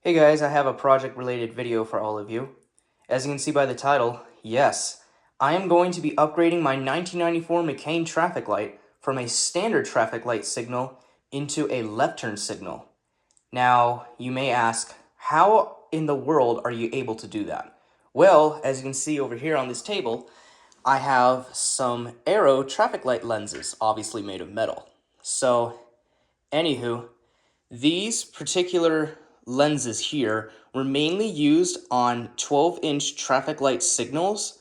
Hey guys, I have a project related video for all of you. As you can see by the title, yes, I am going to be upgrading my 1994 McCain traffic light from a standard traffic light signal into a left turn signal. Now, you may ask, how in the world are you able to do that? Well, as you can see over here on this table, I have some Arrow traffic light lenses, obviously made of metal. So, anywho, these particular lenses here were mainly used on 12-inch traffic light signals,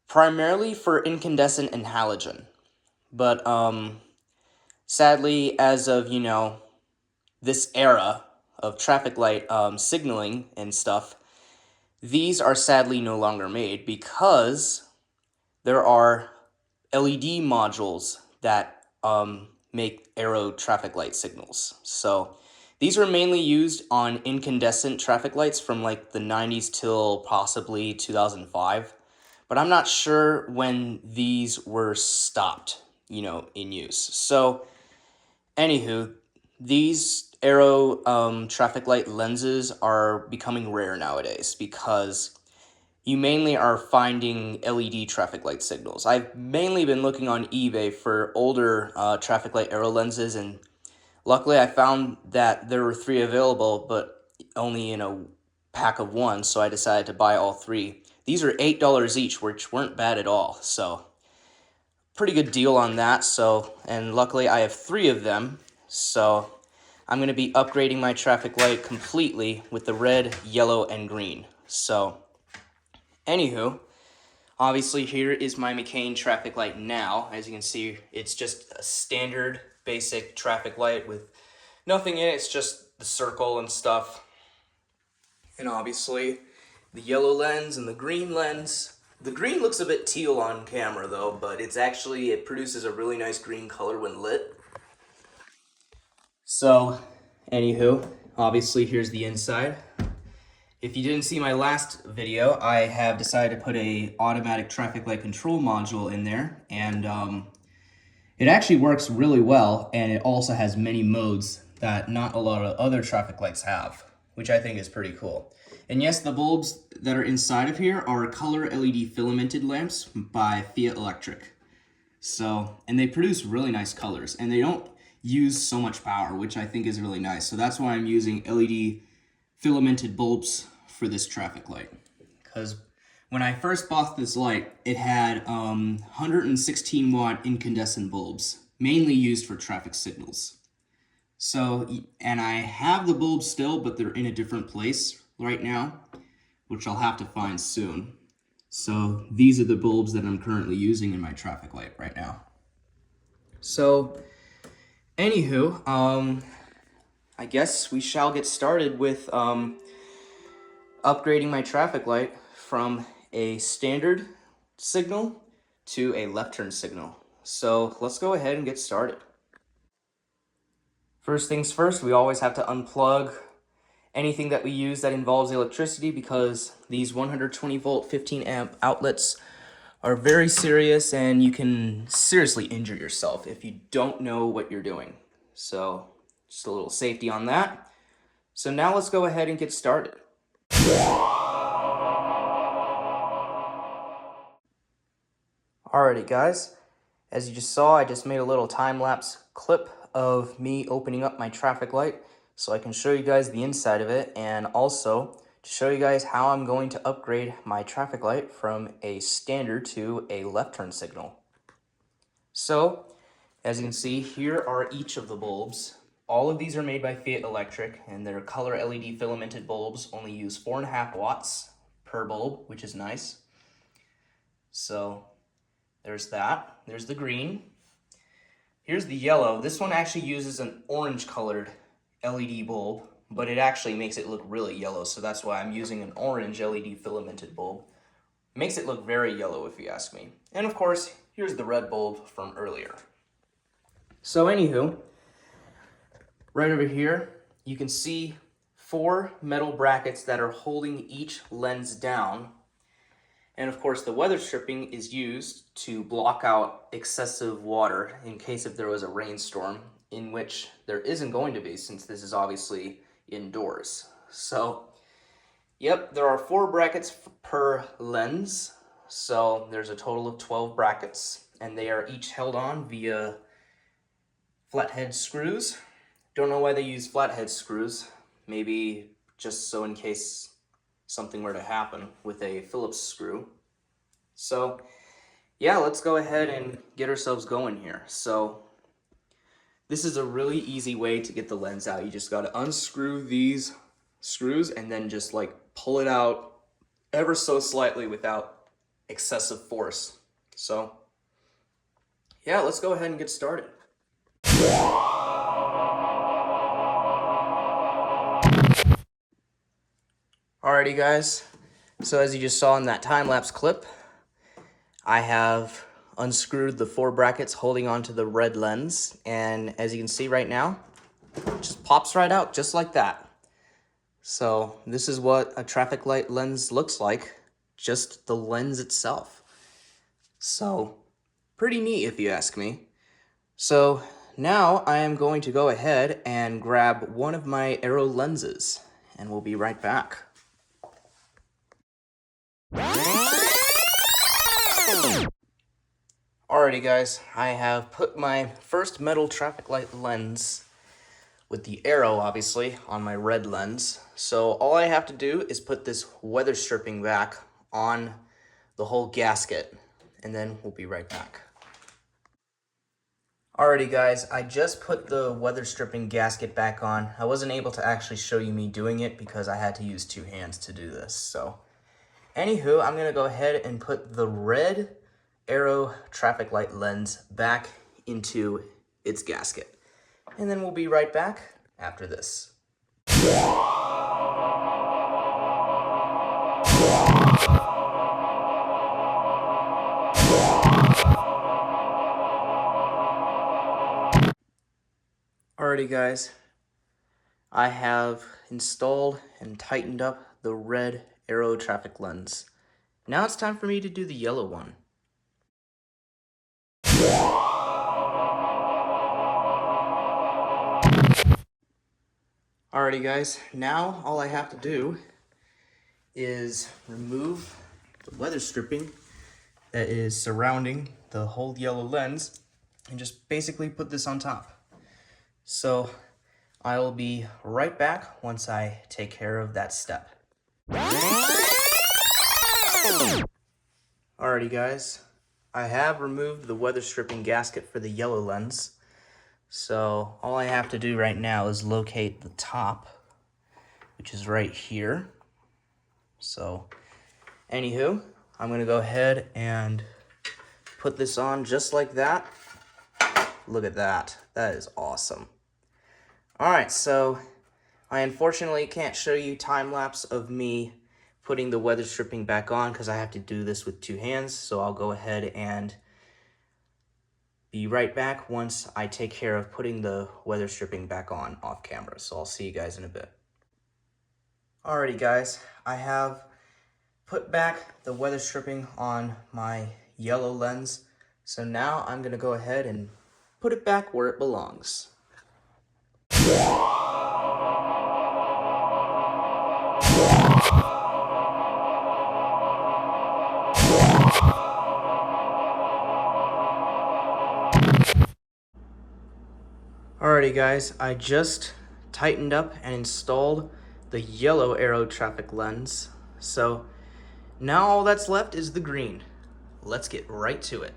primarily for incandescent and halogen. But sadly, as of, this era of traffic light signaling and stuff, these are sadly no longer made because there are LED modules that make arrow traffic light signals. So these were mainly used on incandescent traffic lights from like the 90s till possibly 2005. But I'm not sure when these were stopped, in use. So anywho, these arrow traffic light lenses are becoming rare nowadays because you mainly are finding LED traffic light signals. I've mainly been looking on eBay for older traffic light arrow lenses, and luckily I found that there were 3 available, but only in a pack of 1, so I decided to buy all 3. These are $8 each, which weren't bad at all, so pretty good deal on that. So, and luckily I have 3 of them, so I'm going to be upgrading my traffic light completely with the red, yellow, and green. So, anywho, obviously here is my McCain traffic light now. As you can see, it's just a standard basic traffic light with nothing in it. It's just the circle and stuff. And obviously the yellow lens and the green lens. The green looks a bit teal on camera though, but it produces a really nice green color when lit. So, anywho, obviously here's the inside. If you didn't see my last video, I have decided to put a automatic traffic light control module in there, and it actually works really well, and it also has many modes that not a lot of other traffic lights have, which I think is pretty cool. And yes, the bulbs that are inside of here are color LED filamented lamps by Fiat Electric. So, and they produce really nice colors, and they don't use so much power, which I think is really nice. So that's why I'm using LED filamented bulbs for this traffic light. Because when I first bought this light, it had 116 watt incandescent bulbs, mainly used for traffic signals. So, and I have the bulbs still, but they're in a different place right now, which I'll have to find soon. So these are the bulbs that I'm currently using in my traffic light right now. So, anywho, I guess we shall get started with upgrading my traffic light from a standard signal to a left turn signal. So let's go ahead and get started. First things first, we always have to unplug anything that we use that involves electricity because these 120 volt 15 amp outlets are very serious and you can seriously injure yourself if you don't know what you're doing. So just a little safety on that. So now let's go ahead and get started. Alrighty guys, as you just saw, I just made a little time-lapse clip of me opening up my traffic light so I can show you guys the inside of it, and also to show you guys how I'm going to upgrade my traffic light from a standard to a left turn signal. So, as you can see, here are each of the bulbs. All of these are made by Fiat Electric, and they're color LED filamented bulbs, only use 4.5 watts per bulb, which is nice. So, there's that. There's the green. Here's the yellow. This one actually uses an orange colored LED bulb, but it actually makes it look really yellow, so that's why I'm using an orange LED filamented bulb. Makes it look very yellow if you ask me. And of course, here's the red bulb from earlier. So anywho, right over here, you can see 4 metal brackets that are holding each lens down. And of course, the weather stripping is used to block out excessive water in case if there was a rainstorm, in which there isn't going to be since this is obviously indoors. So, yep, there are 4 brackets per lens. So there's a total of 12 brackets, and they are each held on via flathead screws. Don't know why they use flathead screws. Maybe just so in case something were to happen with a Phillips screw. So yeah, let's go ahead and get ourselves going here. So this is a really easy way to get the lens out. You just got to unscrew these screws and then just like pull it out ever so slightly without excessive force. So yeah, let's go ahead and get started. Alrighty guys, so as you just saw in that time-lapse clip, I have unscrewed the 4 brackets holding onto the red lens, and as you can see right now, it just pops right out just like that. So this is what a traffic light lens looks like, just the lens itself. So pretty neat if you ask me. So now I am going to go ahead and grab one of my Aero lenses, and we'll be right back. Alrighty guys, I have put my first metal traffic light lens with the Aero obviously on my red lens. So all I have to do is put this weather stripping back on the whole gasket, and then we'll be right back. Alrighty guys, I just put the weather stripping gasket back on. I wasn't able to actually show you me doing it because I had to use 2 hands to do this. So anywho, I'm gonna go ahead and put the red Aero traffic light lens back into its gasket. And then we'll be right back after this. Alrighty guys, I have installed and tightened up the red Aero traffic lens. Now it's time for me to do the yellow one. Alrighty guys, now all I have to do is remove the weather stripping that is surrounding the whole yellow lens and just basically put this on top. So I'll be right back once I take care of that step. Alrighty guys, I have removed the weather stripping gasket for the yellow lens. So all I have to do right now is locate the top, which is right here. So anywho, I'm gonna go ahead and put this on just like that. Look at that, that is awesome. All right, so I unfortunately can't show you time lapse of me putting the weather stripping back on because I have to do this with 2 hands. So I'll go ahead and be right back once I take care of putting the weather stripping back on off camera. So I'll see you guys in a bit. Alrighty guys, I have put back the weather stripping on my yellow lens. So now I'm gonna go ahead and put it back where it belongs. Alrighty guys, I just tightened up and installed the yellow Aero traffic lens. So now all that's left is the green. Let's get right to it.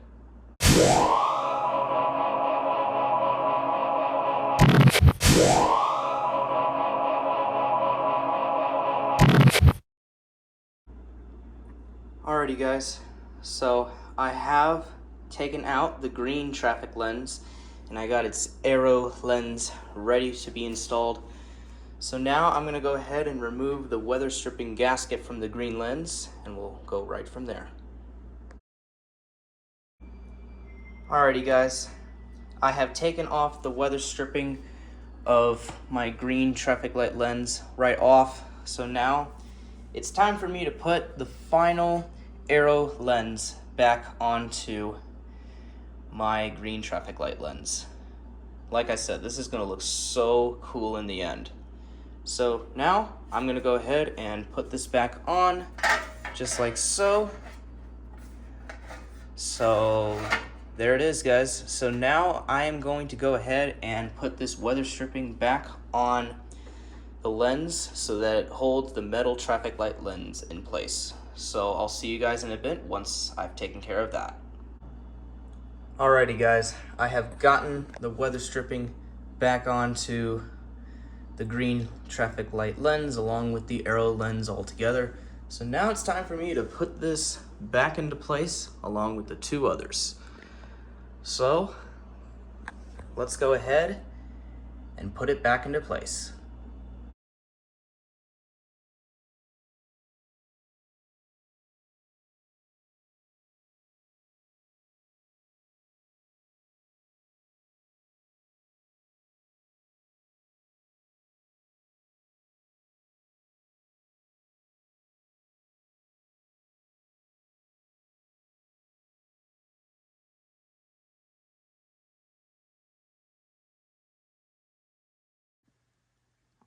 Alrighty guys, so I have taken out the green traffic lens and I got its Aero lens ready to be installed. So now I'm gonna go ahead and remove the weather stripping gasket from the green lens and we'll go right from there. Alrighty guys, I have taken off the weather stripping of my green traffic light lens right off. So now it's time for me to put the final Aero lens back onto my green traffic light lens. Like I said, this is gonna look so cool in the end. So now I'm gonna go ahead and put this back on, just like so. So there it is, guys. So now I am going to go ahead and put this weather stripping back on the lens so that it holds the metal traffic light lens in place. So I'll see you guys in a bit once I've taken care of that. Alrighty guys, I have gotten the weather stripping back onto the green traffic light lens along with the arrow lens all together. So now it's time for me to put this back into place along with the two others. So let's go ahead and put it back into place.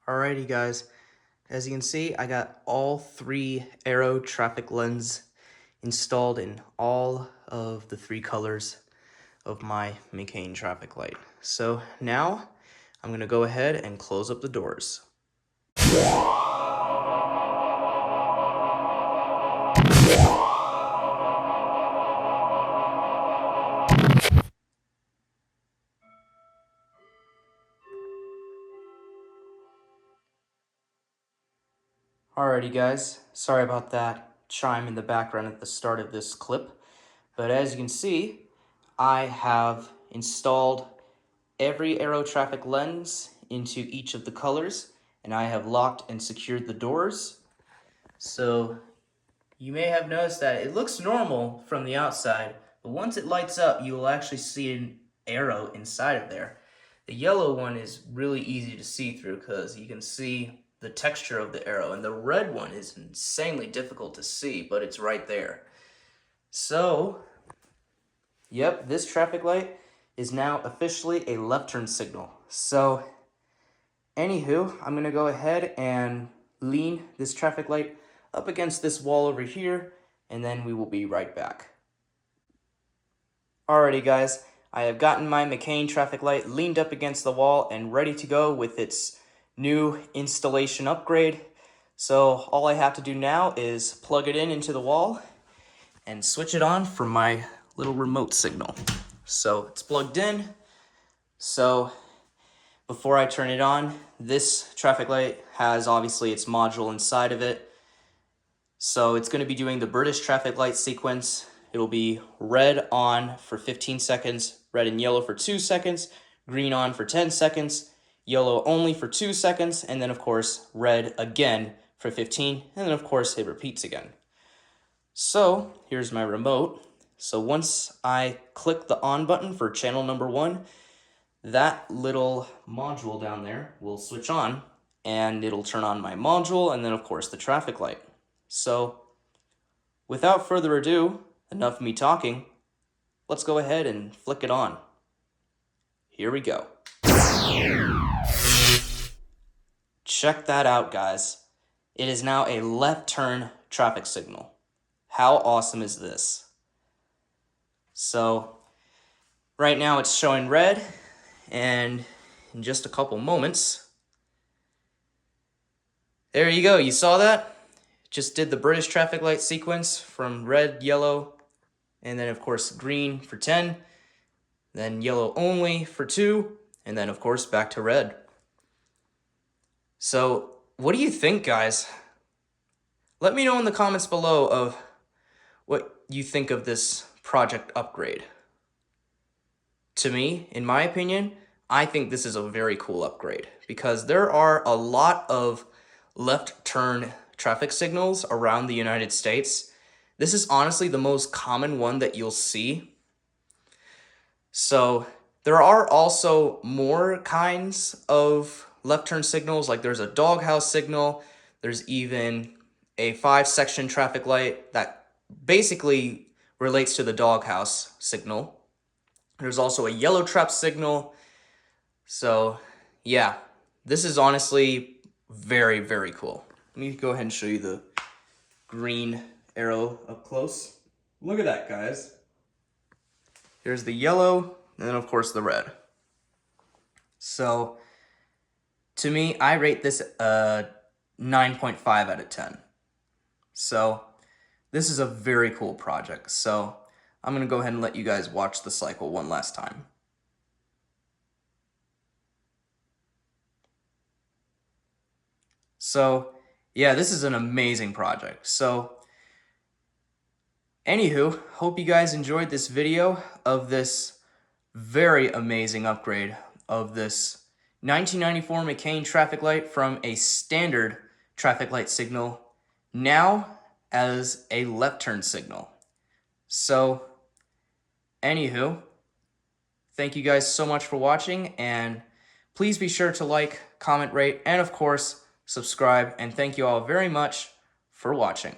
Alrighty guys, as you can see, I got all three arrow traffic lens installed in all of the three colors of my McCain traffic light. So now I'm gonna go ahead and close up the doors. Alrighty guys, sorry about that chime in the background at the start of this clip, but as you can see, I have installed every arrow traffic lens into each of the colors, and I have locked and secured the doors. So you may have noticed that it looks normal from the outside, but once it lights up, you will actually see an arrow inside of there. The yellow one is really easy to see through because you can see the texture of the arrow, and the red one is insanely difficult to see, but it's right there. So, yep, this traffic light is now officially a left turn signal. So, anywho, I'm gonna go ahead and lean this traffic light up against this wall over here, and then we will be right back. Alrighty guys, I have gotten my McCain traffic light leaned up against the wall and ready to go with its new installation upgrade. So all I have to do now is plug it into the wall and switch it on for my little remote signal. So it's plugged in. So before I turn it on, this traffic light has obviously its module inside of it. So it's going to be doing the British traffic light sequence. It'll be red on for 15 seconds, red and yellow for 2 seconds, green on for 10 seconds, yellow only for 2 seconds, and then of course red again for 15, and then of course it repeats again. So here's my remote. So once I click the on button for channel number 1, that little module down there will switch on, and it'll turn on my module, and then of course the traffic light. So without further ado, enough of me talking, let's go ahead and flick it on. Here we go. Check that out, guys. It is now a left turn traffic signal. How awesome is this? So right now it's showing red, and in just a couple moments, there you go, you saw that? Just did the British traffic light sequence from red, yellow, and then of course green for 10, then yellow only for 2, and then of course back to red. So what do you think, guys? Let me know in the comments below of what you think of this project upgrade. To me, in my opinion, I think this is a very cool upgrade because there are a lot of left turn traffic signals around the United States. This is honestly the most common one that you'll see. So there are also more kinds of left turn signals, like there's a doghouse signal, there's even a 5-section traffic light that basically relates to the doghouse signal. There's also a yellow trap signal. So yeah, this is honestly Very, very cool. Let me go ahead and show you the green arrow up close. Look at that, guys. Here's the yellow, and then of course the red. So, to me, I rate this 9.5 out of 10. So, this is a very cool project. So, I'm going to go ahead and let you guys watch the cycle one last time. So, yeah, this is an amazing project. So, anywho, hope you guys enjoyed this video of this very amazing upgrade of this 1994 McCain traffic light from a standard traffic light signal now as a left turn signal. So, anywho, thank you guys so much for watching, and please be sure to like, comment, rate, and of course, subscribe, and thank you all very much for watching.